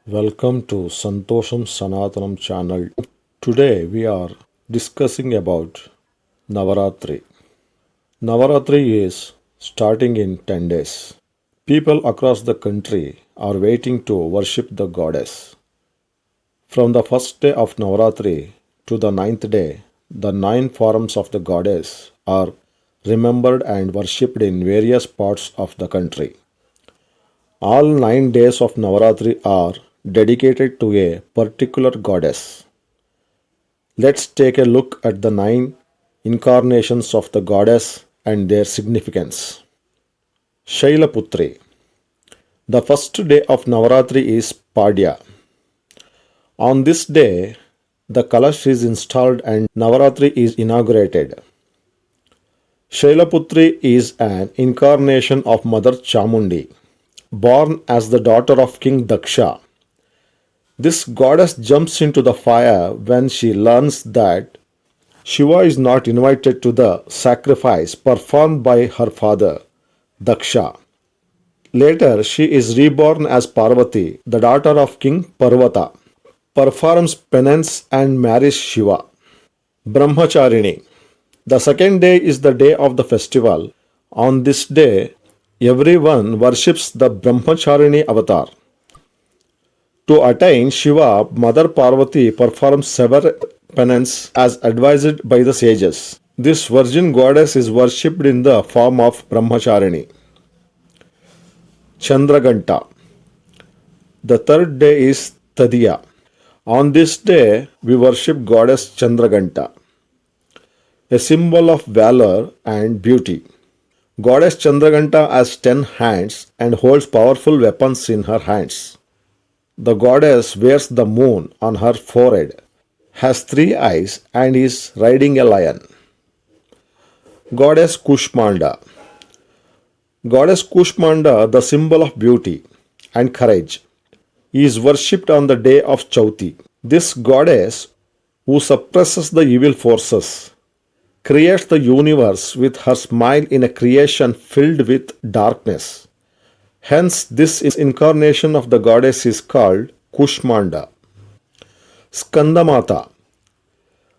Welcome to Santosham Sanatanam channel. Today we are discussing about Navaratri. Navaratri is starting in 10 days. People across the country are waiting to worship the goddess. From the first day of Navaratri to the ninth day, the 9 forms of the goddess are remembered and worshipped in various parts of the country. All 9 days of Navaratri are dedicated to a particular goddess. Let's take a look at the 9 incarnations of the goddess and their significance. Shailaputri. The first day of Navaratri is Padya. On this day, the Kalash is installed and Navaratri is inaugurated. Shailaputri is an incarnation of Mother Chamundi, born as the daughter of King Daksha. This goddess jumps into the fire when she learns that Shiva is not invited to the sacrifice performed by her father, Daksha. Later, she is reborn as Parvati, the daughter of King Parvata, performs penance and marries Shiva. Brahmacharini. The second day is the day of the festival. On this day, everyone worships the Brahmacharini avatar. To attain Shiva, Mother Parvati performs several penance as advised by the sages. This virgin goddess is worshipped in the form of Brahmacharini. Chandraganta. The third day is Tadiya. On this day, we worship goddess Chandraganta, a symbol of valor and beauty. Goddess Chandraganta has 10 hands and holds powerful weapons in her hands. The goddess wears the moon on her forehead, has 3 eyes, and is riding a lion. Goddess Kushmanda. Goddess Kushmanda, the symbol of beauty and courage, is worshipped on the day of Chauthi. This goddess, who suppresses the evil forces, creates the universe with her smile in a creation filled with darkness. Hence, this incarnation of the goddess is called Kushmanda. Skandamata.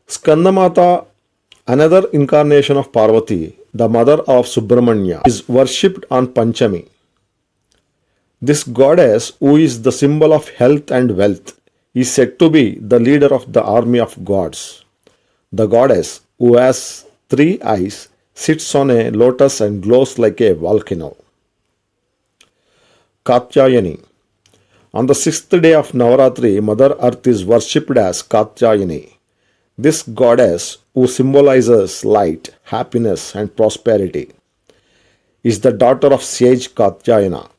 Skandamata, another incarnation of Parvati, the mother of Subramanya, is worshipped on Panchami. This goddess, who is the symbol of health and wealth, is said to be the leader of the army of gods. The goddess, who has 3 eyes, sits on a lotus and glows like a volcano. Katyayani. On the 6th day of Navaratri, Mother Earth is worshipped as Katyayani. This goddess, who symbolizes light, happiness, and prosperity, is the daughter of sage Katyayana.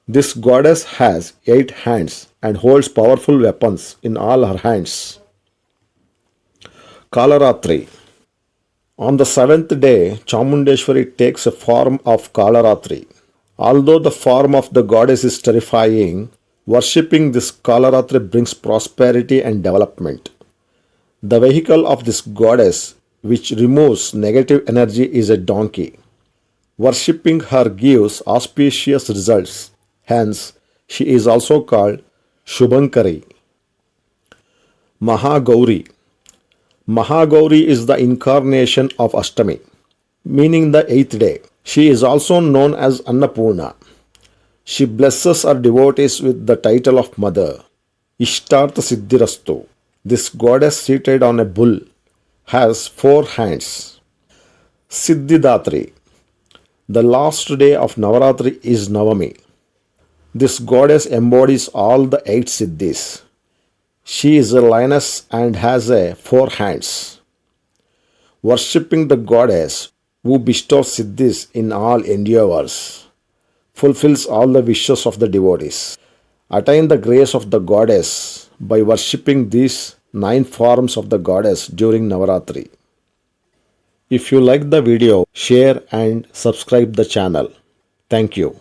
This goddess has 8 hands and holds powerful weapons in all her hands. Kalaratri. On the 7th day, Chamundeshwari takes a form of Kalaratri. Although the form of the goddess is terrifying, worshipping this Kalaratri brings prosperity and development. The vehicle of this goddess, which removes negative energy, is a donkey. Worshipping her gives auspicious results. Hence, she is also called Shubhankari. Mahagauri. Mahagauri is the incarnation of Ashtami, meaning the 8th day. She is also known as Annapurna. She blesses her devotees with the title of Mother. Ishtartha Siddhirastu. This goddess seated on a bull has 4 hands. Siddhidatri. The last day of Navaratri is Navami. This goddess embodies all the 8 Siddhis. She is a lioness and has 4 hands. Worshipping the goddess, who bestows siddhis in all endeavors, fulfills all the wishes of the devotees. Attain the grace of the goddess by worshipping these 9 forms of the goddess during Navaratri. If you like the video, share and subscribe the channel. Thank you.